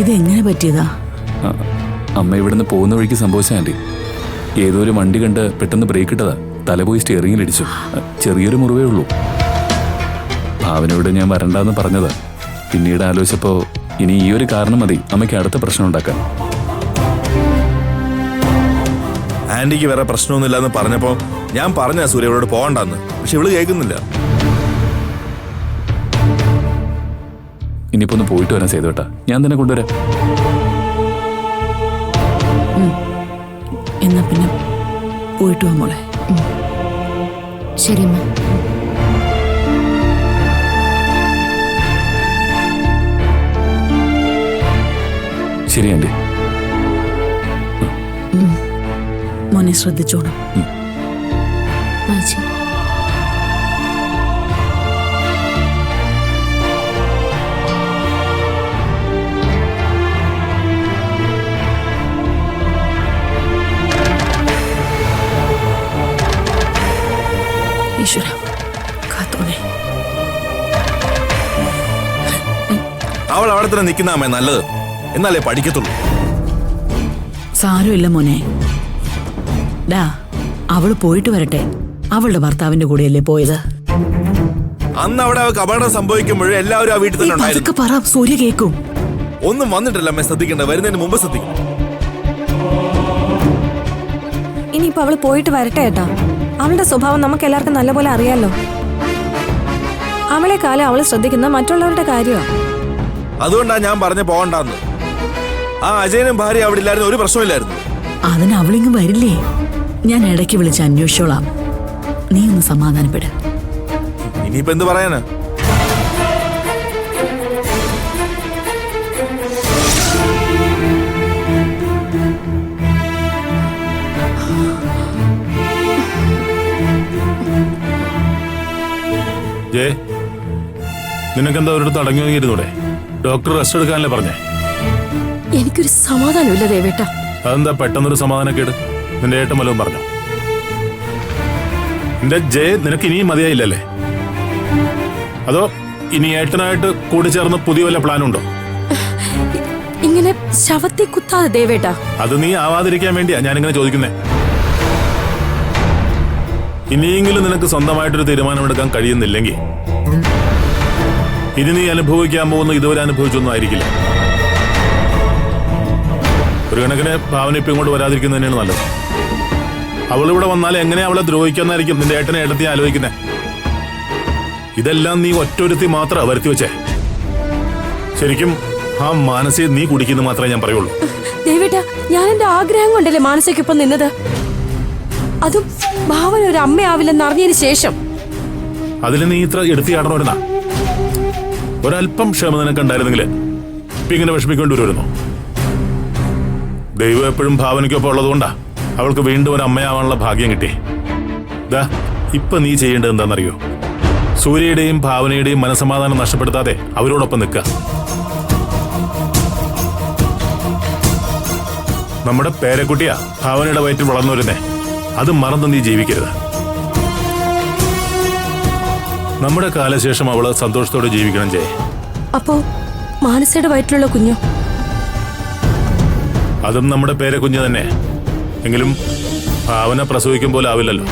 ഇതെങ്ങനെ പറ്റിയതാ? അമ്മ ഇവിടുന്ന് പോകുന്ന വഴിക്ക് സംഭവിച്ച ആൻറ്റി. ഏതോ ഒരു വണ്ടി കണ്ട് പെട്ടെന്ന് ബ്രേക്ക് ഇട്ടതാ. തലപോയി സ്റ്റിയറിംഗിലിടിച്ചു. ചെറിയൊരു മുറിവേ ഉള്ളൂ. ഭാവനയോട് ഞാൻ വരണ്ടെന്ന് പറഞ്ഞതാ. പിന്നീട് ആലോചിച്ചപ്പോ ഇനി ഈ ഒരു കാരണം മതി അമ്മയ്ക്ക് അടുത്ത പ്രശ്നം ഉണ്ടാക്കാൻ. ആന്റിക്ക് വേറെ പ്രശ്നമൊന്നുമില്ലെന്ന് പറഞ്ഞപ്പോ ഞാൻ പറഞ്ഞ സൂര്യ ഇവളോട് പോകണ്ടെന്ന്. പക്ഷെ ഇവള് കേൾക്കുന്നില്ല. ഇനിയിപ്പോ ഒന്ന് പോയിട്ട് വരാൻ സേതുവേട്ടാ. ഞാൻ തന്നെ കൊണ്ടുവരാം. എന്നാ പിന്നെ പോയിട്ട് വാ മോളെ. ശരി അമ്മ. ശരി ആൻറ്റി. മോനെ ശ്രദ്ധിച്ചോണം. വായിച്ചു. ഈശ്വര കാത്തോണേ. അവൾ അവിടെ തന്നെ നിൽക്കുന്ന അമ്മ നല്ലത്. എന്നാലേ പഠിക്കത്തുള്ളൂ. സാരമില്ല മോനെ. ഡാ, അവള് പോയിട്ട് വരട്ടെ. അവളുടെ ഭർത്താവിന്റെ കൂടെയല്ലേ പോയത്? അന്ന് അവിടെ അവൾക്ക് അപകടം സംഭവിക്കുമ്പോഴേ എല്ലാവരും ആ വീട്ടിൽ തന്നെ ഉണ്ടായിരുന്നു. പറ, സൂര്യ കേക്കും. ഒന്നും വന്നിട്ടില്ല അമ്മ. ശ്രദ്ധിക്കണ്ട. വരുന്നതിന് മുമ്പ് ശ്രദ്ധിക്കണം. ഇനിയിപ്പോ അവള് പോയിട്ട് വരട്ടെ ഏട്ടാ. അവളുടെ സ്വഭാവം നമുക്ക് എല്ലാവർക്കും നല്ലപോലെ അറിയാലോ. അവളെ കാലം അവള് ശ്രദ്ധിക്കുന്ന മറ്റുള്ളവരുടെ കാര്യമാണ്. അതുകൊണ്ടാ ഞാൻ പറഞ്ഞ പോകണ്ടെന്ന്. ആ അജയനും ഭാര്യ അവിടെ ഇല്ലായിരുന്നു, ഒരു പ്രശ്നമില്ലായിരുന്നു. അതിന് അവളിങ്ങ് വരില്ലേ? ഞാൻ ഇടയ്ക്ക് വിളിച്ച് അന്വേഷിച്ചോളാം. നീ ഒന്ന് സമാധാനപ്പെട്. ഇനിയിപ്പോ എന്ത് പറയാനാ? ജയ്, നിനക്കെന്താ ഒരിടത്ത് അടങ്ങി ഒതുങ്ങിയിരുന്നൂടെ? ഡോക്ടർ റെസ്റ്റ് എടുക്കാനല്ലേ പറഞ്ഞേ? എനിക്കൊരു സമാധാനമില്ല ദേവേട്ട. അതെന്താ പെട്ടെന്നൊരു സമാധാനക്കേട്? നിന്റെ ഏട്ടൻ വല്ലതും പറഞ്ഞു? നിന്റെ ജയ്, നിനക്ക് ഇനിയും മതിയായില്ലല്ലേ? അതോ ഇനി ഏട്ടനായിട്ട് കൂടിച്ചേർന്ന് പുതിയ വല്ല പ്ലാനുണ്ടോ? ഇങ്ങനെ ശവത്തെ കുത്താതെ ദേവേട്ട. അത് നീ ആവാതിരിക്കാൻ വേണ്ടിയാ ഞാനിങ്ങനെ ചോദിക്കുന്നേ. ഇനിയെങ്കിലും നിനക്ക് സ്വന്തമായിട്ടൊരു തീരുമാനമെടുക്കാൻ കഴിയുന്നില്ലെങ്കിൽ ഇനി നീ അനുഭവിക്കാൻ പോകുന്ന ഇതുവരെ അനുഭവിച്ചൊന്നും ആയിരിക്കില്ല. ഒരു കണക്കിന് ഭാവന ഇപ്പം ഇങ്ങോട്ട് വരാതിരിക്കുന്നത് തന്നെയാണ് നല്ലത്. അവളിവിടെ വന്നാൽ എങ്ങനെ അവളെ ദ്രോഹിക്കാന്നായിരിക്കും നിന്റെ ഏട്ടനെ ഏട്ടത്തി ആലോചിക്കുന്നേ. ഇതെല്ലാം നീ ഒറ്റൊരുത്തി മാത്രം വരുത്തി വെച്ചേ. ശരിക്കും ആ മാനസയെ നീ കുടിക്കുന്നു മാത്രമേ ഞാൻ പറയുള്ളൂ. ദേവേട്ട, ഞാൻ എന്റെ ആഗ്രഹം കൊണ്ടല്ലേ മാനസയ്ക്കൊപ്പം നിന്നത്. അതും ഭാവന ഒരു അമ്മയാവില്ലെന്ന് അറിഞ്ഞതിന് ശേഷം. അതിൽ നീ ഇത്ര എടുത്തിയാടണമായിരുന്ന? ഒരല്പം ക്ഷമ നിനക്കുണ്ടായിരുന്നെങ്കിൽ ഇപ്പൊ ഇങ്ങനെ വിഷമിക്കേണ്ടി വരുമായിരുന്നു. ദൈവം എപ്പോഴും ഭാവനയ്ക്കൊപ്പം ഉള്ളതുകൊണ്ടാ അവൾക്ക് വീണ്ടും ഒരു അമ്മയാവാനുള്ള ഭാഗ്യം കിട്ടി. ദാ ഇപ്പൊ നീ ചെയ്യേണ്ടത് എന്താണെന്നറിയോ? സൂര്യയുടെയും ഭാവനയുടെയും മനസമാധാനം നഷ്ടപ്പെടുത്താതെ അവരോടൊപ്പം നിൽക്കുക. നമ്മുടെ പേരക്കുട്ടിയാ ഭാവനയുടെ വയറ്റിൽ വളർന്നു വരുന്നേ. അത് മറന്ന് നീ ജീവിക്കരുത്. നമ്മുടെ കാലശേഷം അവള് സന്തോഷത്തോടെ ജീവിക്കണം ചെയ്യേ. അപ്പോ മാനസയുടെ വയറ്റിലുള്ള കുഞ്ഞോ? അതും നമ്മുടെ പേരക്കുഞ്ഞ് തന്നെ. എങ്കിലും ഭാവന പ്രസവിക്കും പോലെ ആവില്ലല്ലോ.